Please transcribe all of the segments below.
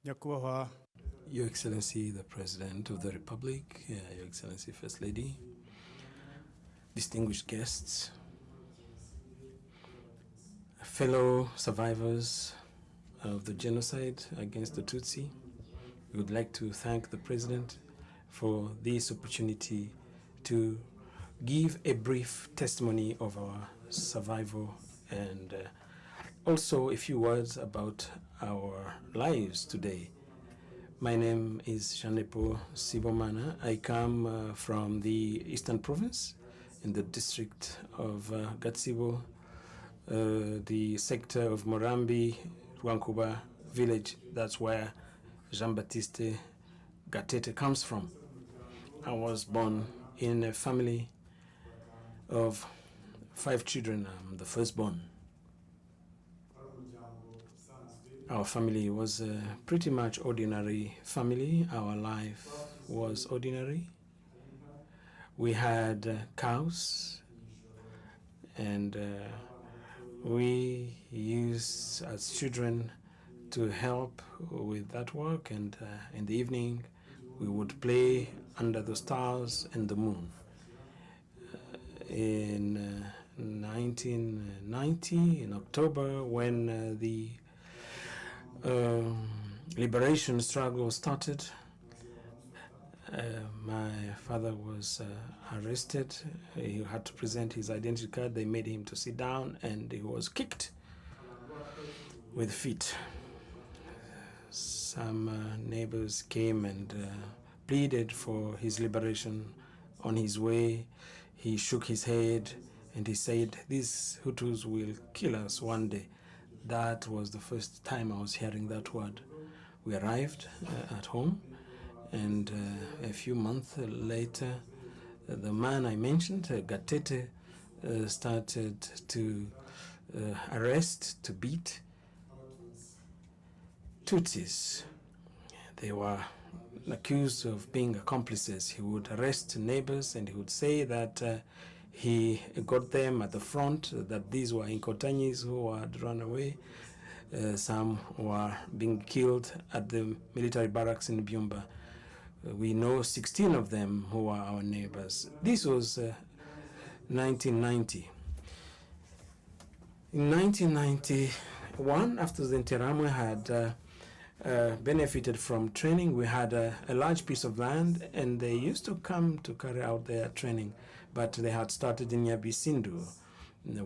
nyakubahwa Your Excellency, the President of the Republic, Your Excellency, First Lady, distinguished guests, fellow survivors of the genocide against the Tutsi, we would like to thank the President for this opportunity to give a brief testimony of our survival and also a few words about our lives today. My name is Sibomana. I come from the Eastern Province in the district of Gatsibo, the sector of Murambi, Rwankuba village. That's where Jean-Baptiste Gatete comes from. I was born in a family of 5 children. I'm the firstborn. Our family was a pretty much ordinary family. Our life was ordinary. We had cows, and we used as children to help with that work, and in the evening we would play under the stars and the moon. In 1990, in October, when the liberation struggle started, my father was arrested. He had to present his identity card. They made him to sit down, and he was kicked with feet. Some neighbors came and pleaded for his liberation. On his way, he shook his head and he said, "These Hutus will kill us one day." That was the first time I was hearing that word. We arrived at home, and a few months later, the man I mentioned, Gatete, started to arrest, to beat Tutsis. They were accused of being accomplices. He would arrest neighbors, and he would say that he got them at the front, that these were Inkotanyis who had run away. Some were being killed at the military barracks in Byumba. We know 16 of them who were our neighbors. This was 1990. In 1991, after the Interahamwe had benefited from training, we had a large piece of land, and they used to come to carry out their training. But they had started in Nyabisindu,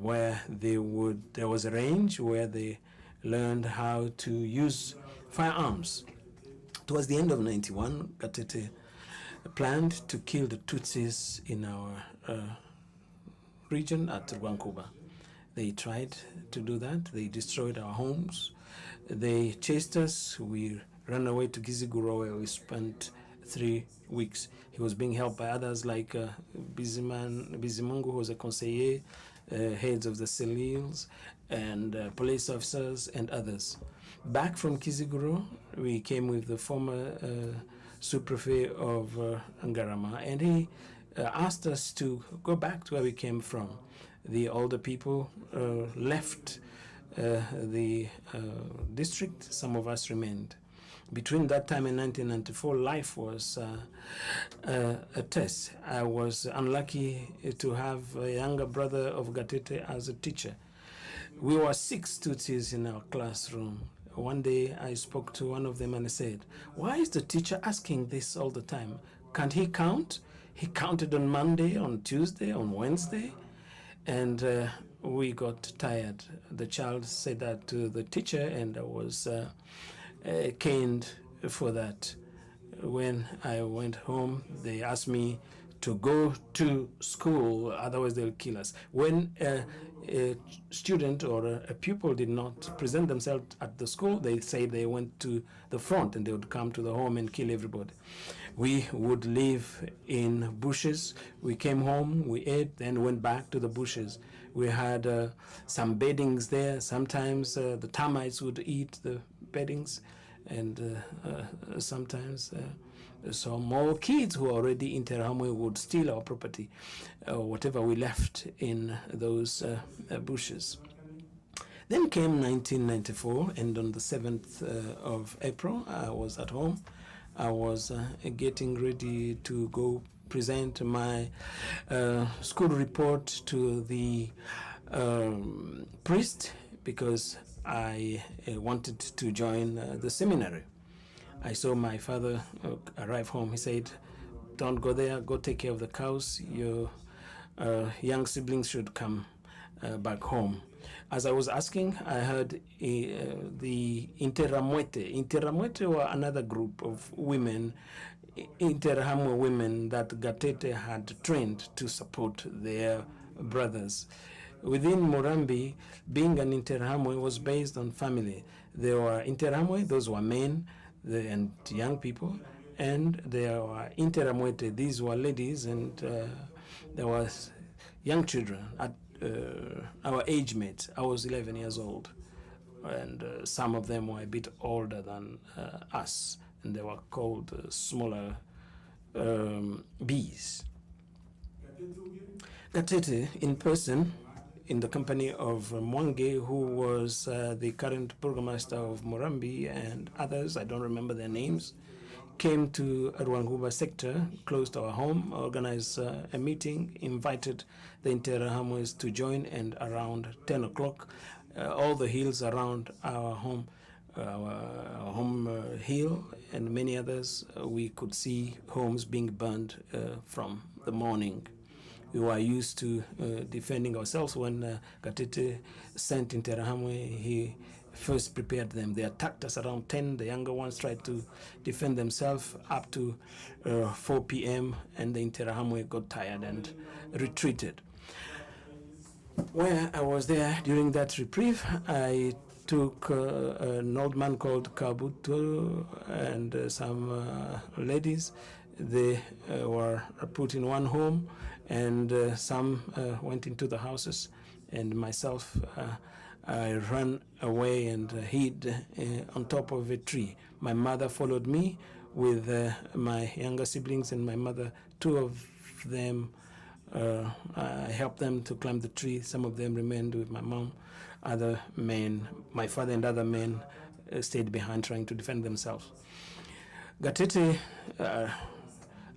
where there was a range where they learned how to use firearms. Towards the end of 91, Gatete planned to kill the Tutsis in our region at Rwankuba. They tried to do that. They destroyed our homes. They chased us. We ran away to Kiziguro, where we spent 3 weeks. He was being helped by others like Bizimungu, who was a conseiller, heads of the Celils, and police officers and others. Back from Kiziguro, we came with the former sous-prefet of Ngarama, and he asked us to go back to where we came from. The older people left the district. Some of us remained. Between that time and 1994, life was a test. I was unlucky to have a younger brother of Gatete as a teacher. We were 6 Tutsis in our classroom. One day I spoke to one of them and I said, "Why is the teacher asking this all the time? Can't he count?" He counted on Monday, on Tuesday, on Wednesday, and we got tired. The child said that to the teacher, and I was caned for that. When I went home, they asked me to go to school, otherwise they'll kill us. When a student or a pupil did not present themselves at the school, they say they went to the front, and they would come to the home and kill everybody. We would live in bushes. We came home, we ate, then went back to the bushes. We had some beddings there. Sometimes the termites would eat the beddings, and sometimes some more kids who are already in Interahamwe would steal our property, whatever we left in those bushes. Then came 1994, and on the 7th of April, I was at home. I was getting ready to go present my school report to the priest, because I wanted to join the seminary. I saw my father arrive home. He said, "Don't go there, go take care of the cows. Your young siblings should come back home." As I was asking, I heard the Interahamwe. Interahamwe were another group of women, Interahamwe women, that Gatete had trained to support their brothers. Within Murambi, being an Interahamwe was based on family. There were Interahamwe, those were men and young people, and there were Interahamwe, these were ladies, and there was young children at our age mates. I was 11 years old, and some of them were a bit older than us, and they were called smaller bees. Gatete, in person, in the company of Mwange, who was the current burgomaster of Murambi, and others, I don't remember their names, came to Rwanguba sector, close to our home, organized a meeting, invited the Interahamwes to join, and around 10 o'clock, all the hills around our home hill and many others, we could see homes being burned from the morning. We were used to defending ourselves. When Gatete sent Interahamwe, he first prepared them. They attacked us around 10. The younger ones tried to defend themselves up to 4 p.m. and the Interahamwe got tired and retreated. Where I was there during that reprieve, I took an old man called Kabuto and some ladies. They were put in one home, and some went into the houses, and myself, I ran away and hid on top of a tree. My mother followed me with my younger siblings and my mother. Two of them, I helped them to climb the tree. Some of them remained with my mom. Other men, my father and other men, stayed behind trying to defend themselves. Gatete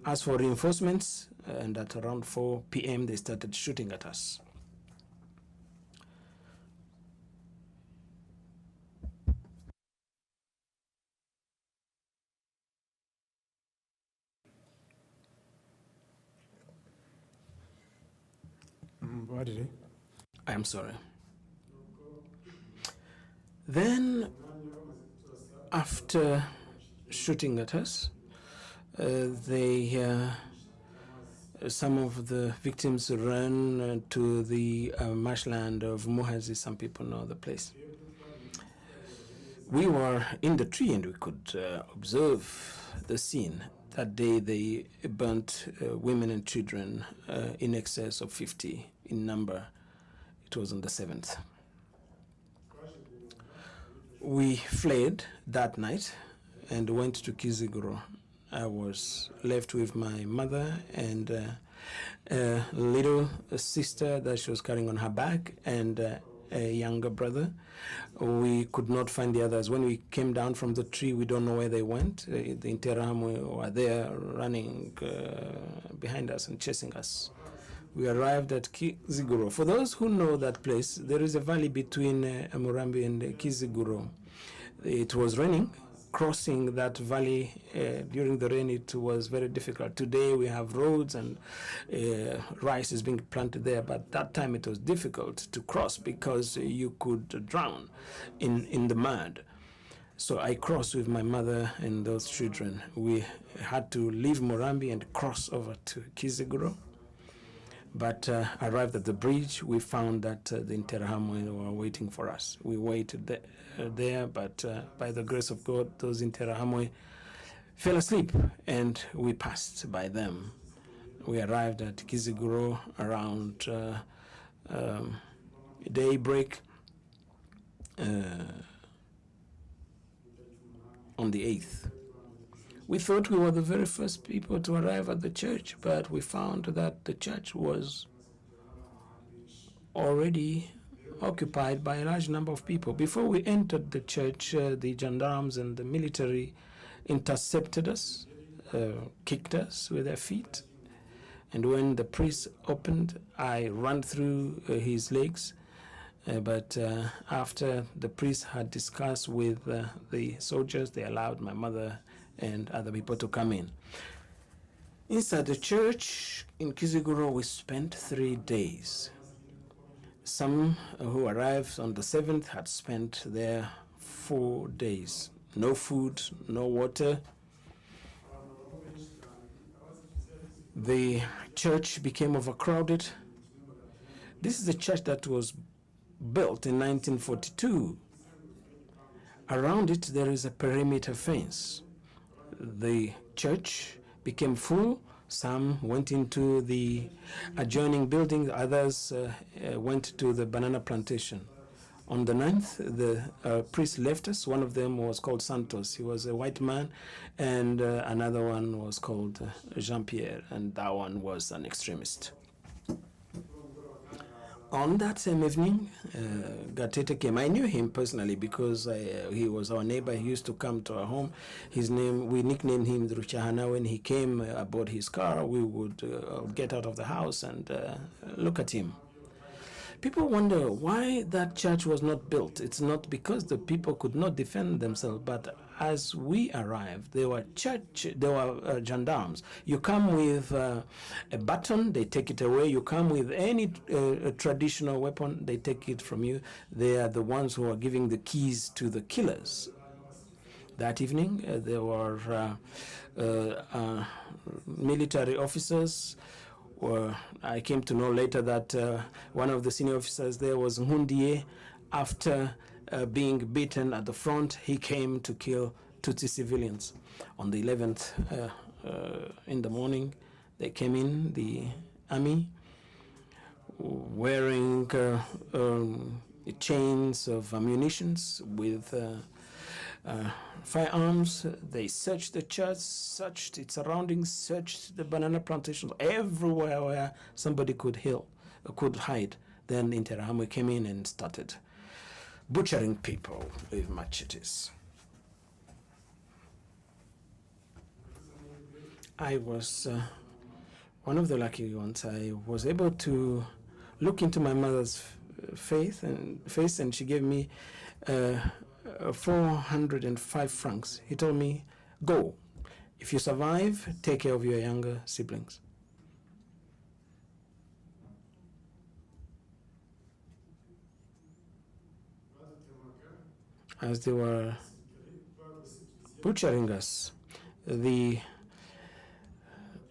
asked for reinforcements, and at around 4 p.m. they started shooting at us. What did he? I am sorry. Then, after shooting at us, some of the victims ran to the marshland of Muhazi. Some people know the place. We were in the tree and we could observe the scene. That day they burnt women and children in excess of 50 in number. It was on the 7th. We fled that night and went to Kiziguro. I was left with my mother and a little sister that she was carrying on her back, and a younger brother. We could not find the others. When we came down from the tree, we don't know where they went. The Interahamwe were there running behind us and chasing us. We arrived at Kiziguro. For those who know that place, there is a valley between Murambi and Kiziguro. It was raining. Crossing that valley during the rain, it was very difficult. Today we have roads and rice is being planted there, but that time it was difficult to cross because you could drown in the mud. So I crossed with my mother and those children. We had to leave Murambi and cross over to Kiziguro. But arrived at the bridge, we found that the Interahamwe were waiting for us. We waited there, but by the grace of God, those Interahamwe fell asleep, and we passed by them. We arrived at Kiziguro around daybreak on the 8th. We thought we were the very first people to arrive at the church, but we found that the church was already occupied by a large number of people. Before we entered the church, the gendarmes and the military intercepted us, kicked us with their feet. And when the priest opened, I ran through his legs. But after the priest had discussed with the soldiers, they allowed my mother and other people to come in. Inside the church in Kiziguro, we spent 3 days. Some who arrived on the 7th had spent there 4 days. No food, no water. The church became overcrowded. This is a church that was built in 1942. Around it, there is a perimeter fence. The church became full. Some went into the adjoining building. Others went to the banana plantation. On the 9th, the priest left us. One of them was called Santos. He was a white man, and another one was called Jean-Pierre, and that one was an extremist. On that same evening, Gatete came. I knew him personally because he was our neighbor. He used to come to our home. His name, we nicknamed him Ruchahana. When he came aboard his car, we would get out of the house and look at him. People wonder why that church was not built. It's not because the people could not defend themselves, but as we arrived, there were gendarmes. You come with a baton, they take it away. You come with any traditional weapon, they take it from you. They are the ones who are giving the keys to the killers. That evening, there were military officers. I came to know later that one of the senior officers there was Ngundie. After being beaten at the front, he came to kill Tutsi civilians. On the 11th in the morning, they came in, the army, wearing chains of ammunitions with firearms. They searched the church, searched its surroundings, searched the banana plantations, everywhere where somebody could hide. Then Interahamwe came in and started butchering people with machetes. I was one of the lucky ones. I was able to look into my mother's face, and she gave me 405 francs. He told me, go. If you survive, take care of your younger siblings. As they were butchering us, the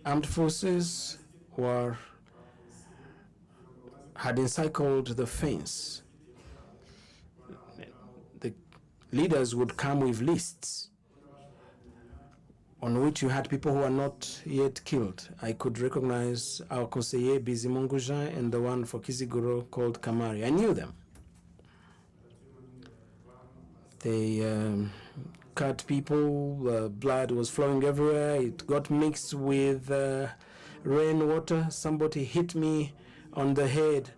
armed forces had encircled the fence. The leaders would come with lists on which you had people who are not yet killed. I could recognize our conseiller Bizimungu Jean and the one for Kiziguro called Kamari. I knew them. They cut people, blood was flowing everywhere. It got mixed with rainwater. Somebody hit me on the head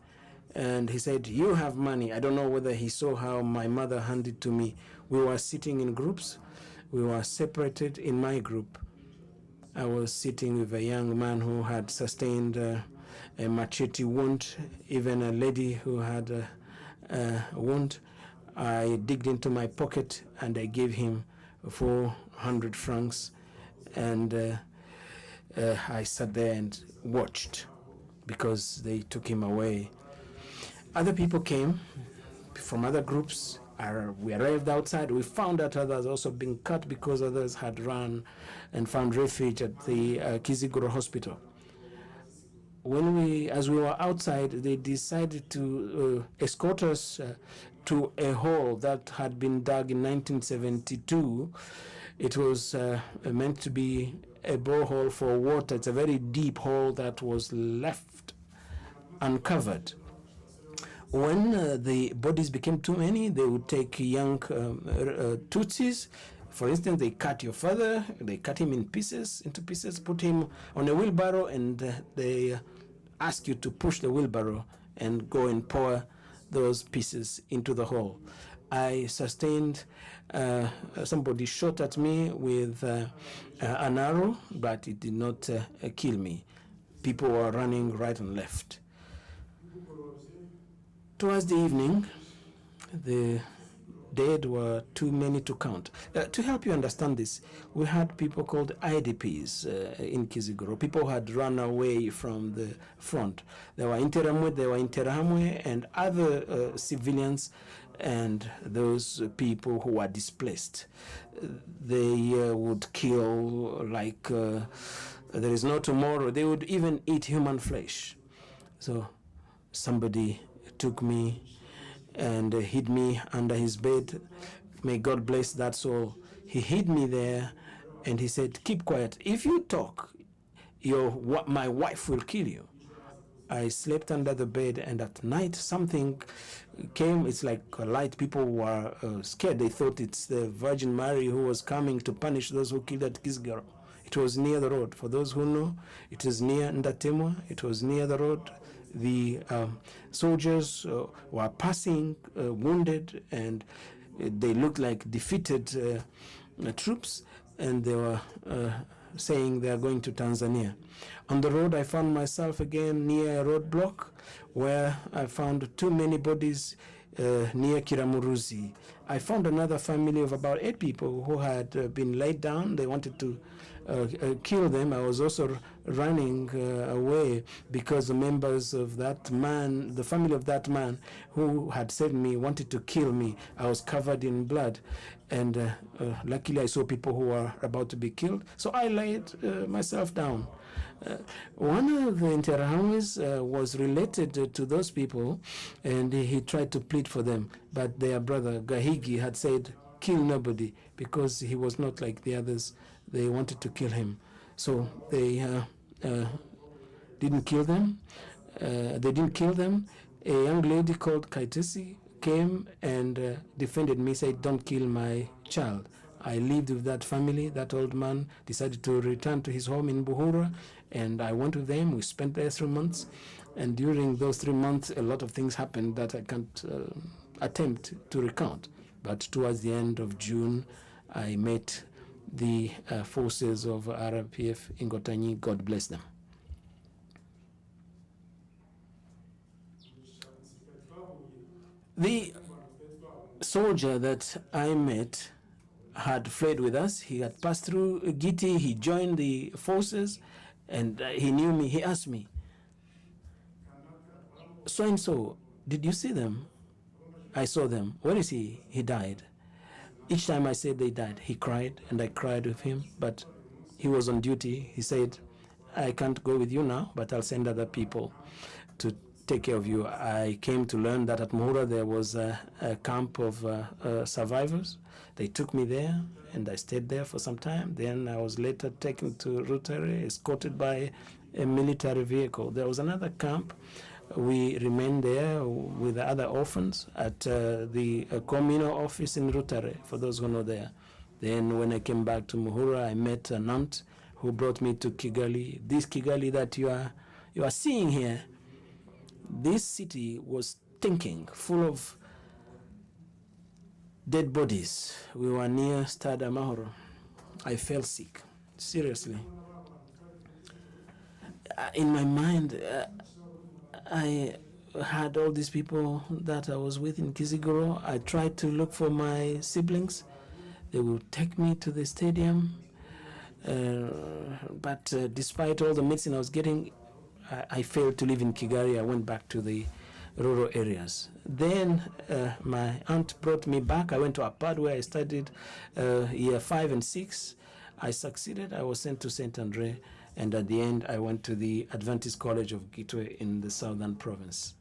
and he said, you have money. I don't know whether he saw how my mother handed to me. We were sitting in groups. We were separated. In my group, I was sitting with a young man who had sustained a machete wound, even a lady who had a wound. I digged into my pocket and I gave him 400 francs, and I sat there and watched because they took him away. Other people came from other groups. We arrived outside. We found that others also been cut because others had run and found refuge at the Kiziguro hospital. As we were outside, they decided to escort us to a hole that had been dug in 1972. It was meant to be a borehole for water. It's a very deep hole that was left uncovered. When the bodies became too many, they would take young Tutsis. For instance, they cut your father, they cut him into pieces, put him on a wheelbarrow, and they ask you to push the wheelbarrow and go and pour those pieces into the hole. I sustained, somebody shot at me with an arrow, but it did not kill me. People were running right and left. Towards the evening, the dead were too many to count. To help you understand this, we had people called IDPs in Kiziguro. People had run away from the front. There were Interahamwe, and other civilians, and those people who were displaced. They would kill like there is no tomorrow. They would even eat human flesh. So somebody took me and hid me under his bed. May God bless that soul. He hid me there, and he said, "Keep quiet. If you talk, my wife will kill you." I slept under the bed, and at night something came. It's like a light. People were scared. They thought it's the Virgin Mary who was coming to punish those who killed at Kiziguro. It was near the road. For those who know, it is near Ndatemwa. It was near the road. The soldiers were passing wounded, and they looked like defeated troops, and they were saying they are going to Tanzania. On the road, I found myself again near a roadblock where I found too many bodies near Kiramuruzi. I found another family of about 8 people who had been laid down. They wanted to kill them. I was also running away because the members of that man, the family of that man who had saved me, wanted to kill me. I was covered in blood, and luckily I saw people who were about to be killed, so I laid myself down. One of the Interahamwes was related to those people, and he tried to plead for them, but their brother Gahigi had said, "Kill nobody," because he was not like the others. They wanted to kill him, so they didn't kill them. A young lady called Kaitesi came and defended me, said, "Don't kill my child." I lived with that family. That old man decided to return to his home in Buhura, and I went with them. We spent there 3 months, and during those 3 months, a lot of things happened that I can't attempt to recount. But towards the end of June, I met the forces of RPF in Gotanyi. God bless them. The soldier that I met had fled with us. He had passed through Giti. He joined the forces, and he knew me. He asked me, "So and so, did you see them?" I saw them. "Where is he?" "He died." Each time I said they died, he cried, and I cried with him, but he was on duty. He said, "I can't go with you now, but I'll send other people to take care of you." I came to learn that at Muhura there was a camp of survivors. They took me there, and I stayed there for some time. Then I was later taken to Rutare, escorted by a military vehicle. There was another camp. We remained there with the other orphans at the communal office in Rutare, for those who know there. Then when I came back to Muhura, I met an aunt who brought me to Kigali. This Kigali that you are seeing here, this city was stinking, full of dead bodies. We were near Stade Amahoro. I fell sick, seriously. In my mind, I had all these people that I was with in Kiziguro. I tried to look for my siblings. They would take me to the stadium. But despite all the medicine I was getting, I failed to live in Kigali. I went back to the rural areas. Then my aunt brought me back. I went to Apad, where I studied year 5 and 6. I succeeded. I was sent to St. Andre, and at the end, I went to the Adventist College of Gitwe in the southern province.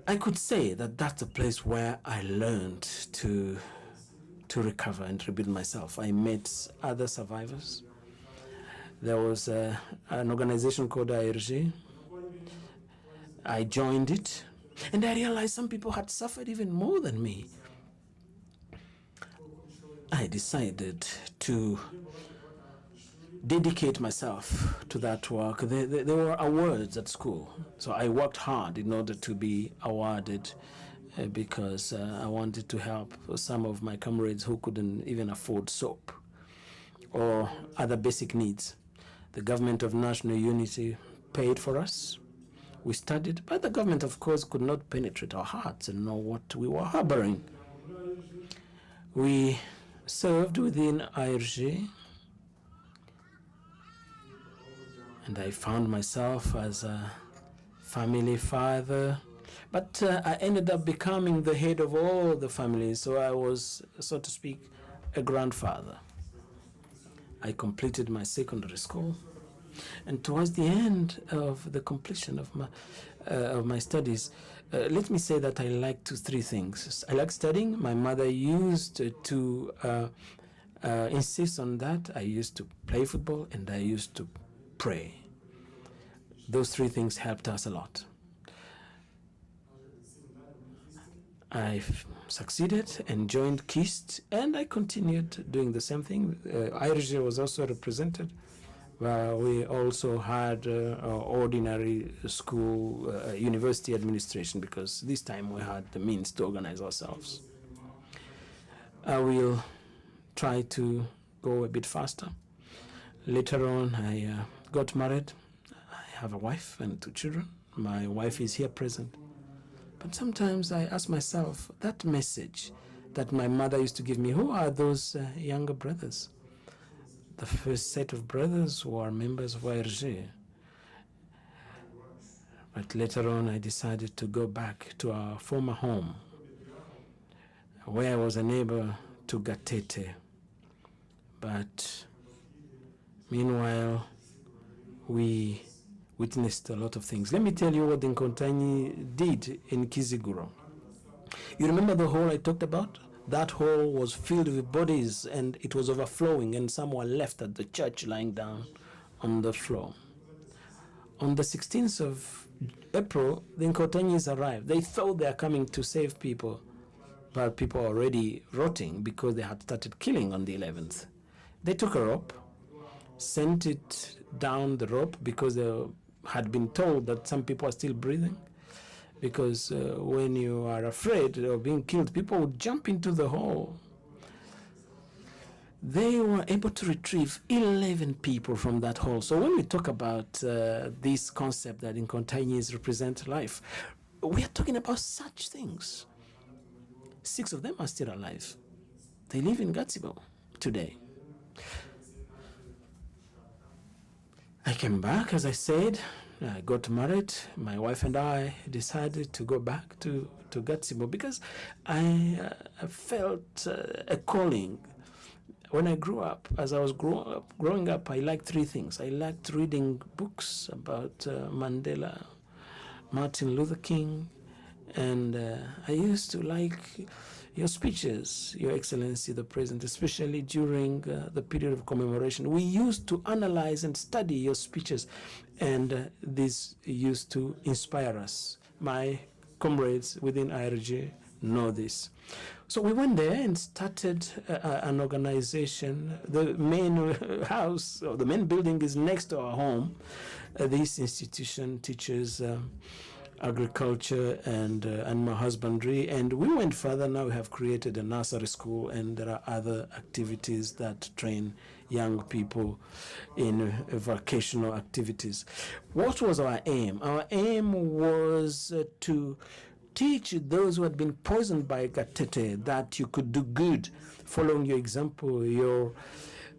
I could say that that's a place where I learned to recover and rebuild myself. I met other survivors. There was an organization called ARG. I joined it, and I realized some people had suffered even more than me. I decided to dedicate myself to that work. There were awards at school, so I worked hard in order to be awarded because I wanted to help some of my comrades who couldn't even afford soap or other basic needs. The government of national unity paid for us. We studied, but the government, of course, could not penetrate our hearts and know what we were harboring. We served within IRG, and I found myself as a family father, but I ended up becoming the head of all the families, so I was, so to speak, a grandfather. I completed my secondary school, and towards the end of the completion of my studies, let me say that I liked three things. I like studying. My mother used to insist on that. I used to play football, and I used to pray. Those three things helped us a lot. I succeeded and joined KIST, and I continued doing the same thing. IRG was also represented. We also had ordinary school, university administration, because this time we had the means to organize ourselves. I will try to go a bit faster. Later on, I got married. I have a wife and 2 children. My wife is here present. But sometimes I ask myself, that message that my mother used to give me, who are those younger brothers? The first set of brothers were members of IRG. But later on, I decided to go back to our former home, where I was a neighbor to Gatete. But meanwhile, we witnessed a lot of things. Let me tell you what the Nkontanyi did in Kiziguro. You remember the hole I talked about? That hole was filled with bodies, and it was overflowing, and some were left at the church lying down on the floor. On the 16th of April, the Nkotanyis arrived. They thought they are coming to save people, but people were already rotting because they had started killing on the 11th. They took a rope, sent it down the rope because they had been told that some people are still breathing. Because when you are afraid of being killed, people would jump into the hole. They were able to retrieve 11 people from that hole. So when we talk about this concept that Nkotanyis represent life, we are talking about such things. 6 of them are still alive. They live in Gatsibo today. I came back, as I said. I got married. My wife and I decided to go back to Gatsibo because I felt a calling. When I grew up, as I was growing up, I liked 3 things. I liked reading books about Mandela, Martin Luther King, and I used to like your speeches, Your Excellency the President, especially during the period of commemoration. We used to analyze and study your speeches, and this used to inspire us. My comrades within IRG know this. So we went there and started an organization. The main house, or the main building, is next to our home. This institution teaches agriculture and animal husbandry, and we went further. Now we have created a nursery school, and there are other activities that train young people in vocational activities. What was our aim? Our aim was to teach those who had been poisoned by Gatete that you could do good, following your example, Your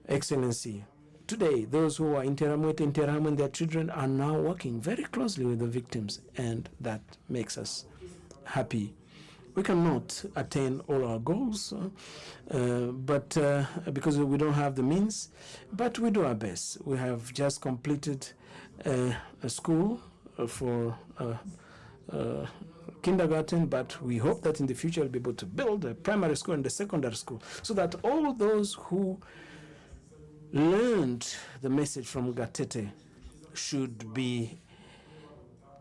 Excellency. Today, those who are Interahamwe and their children are now working very closely with the victims, and that makes us happy. We cannot attain all our goals, but because we don't have the means, but we do our best. We have just completed a school for kindergarten, but we hope that in the future we'll be able to build a primary school and a secondary school, so that all those who learned the message from Gatete should be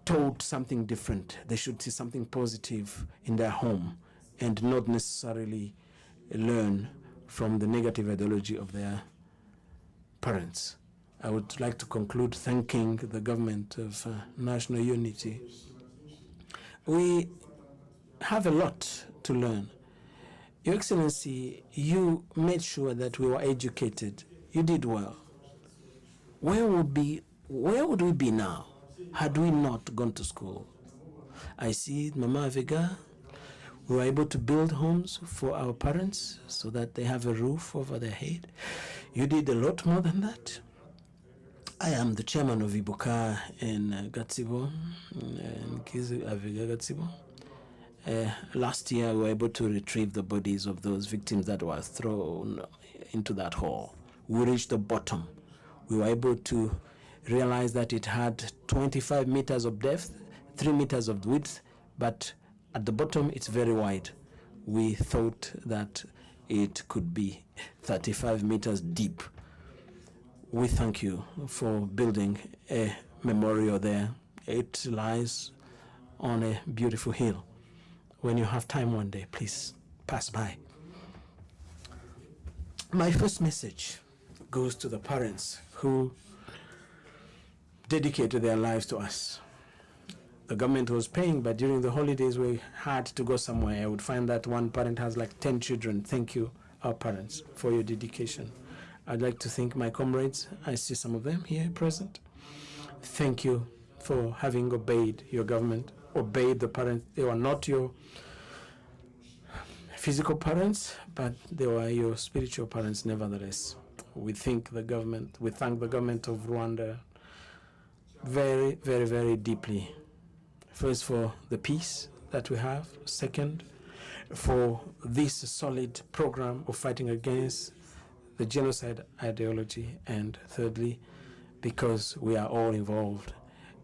told something different. They should see something positive in their home and not necessarily learn from the negative ideology of their parents. I would like to conclude thanking the government of national unity. We have a lot to learn. Your Excellency, you made sure that we were educated. You did well. Where would we be now had we not gone to school? I see Mama Vega, we were able to build homes for our parents so that they have a roof over their head. You did a lot more than that. I am the chairman of KWIBUKA in Gatsibo, in Avega Gatsibo. Last year, we were able to retrieve the bodies of those victims that were thrown into that hole. We reached the bottom. We were able to realize that it had 25 meters of depth, 3 meters of width, but at the bottom, it's very wide. We thought that it could be 35 meters deep. We thank you for building a memorial there. It lies on a beautiful hill. When you have time one day, please pass by. My first message goes to the parents who dedicated their lives to us. The government was paying, but during the holidays we had to go somewhere. I would find that one parent has like 10 children. Thank you, our parents, for your dedication. I'd like to thank my comrades. I see some of them here present. Thank you for having obeyed your government, obeyed the parents. They were not your physical parents, but they were your spiritual parents nevertheless. We thank the government of Rwanda very, very, very deeply. First, for the peace that we have. Second, for this solid program of fighting against the genocide ideology. And thirdly, because we are all involved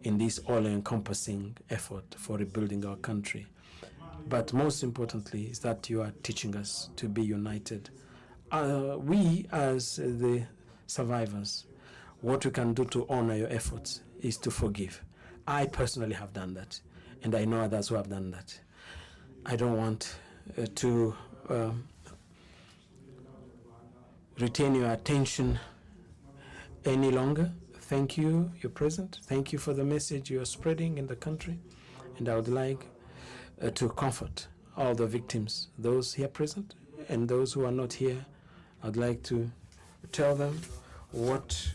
in this all-encompassing effort for rebuilding our country. But most importantly is that you are teaching us to be united. We, as the survivors, what we can do to honor your efforts is to forgive. I personally have done that, and I know others who have done that. I don't want to retain your attention any longer. Thank you, you're present. Thank you for the message you are spreading in the country. And I would like to comfort all the victims, those here present and those who are not here. I'd like to tell them what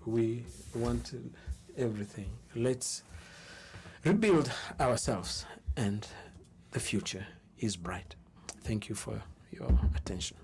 we want, everything. Let's rebuild ourselves, and the future is bright. Thank you for your attention.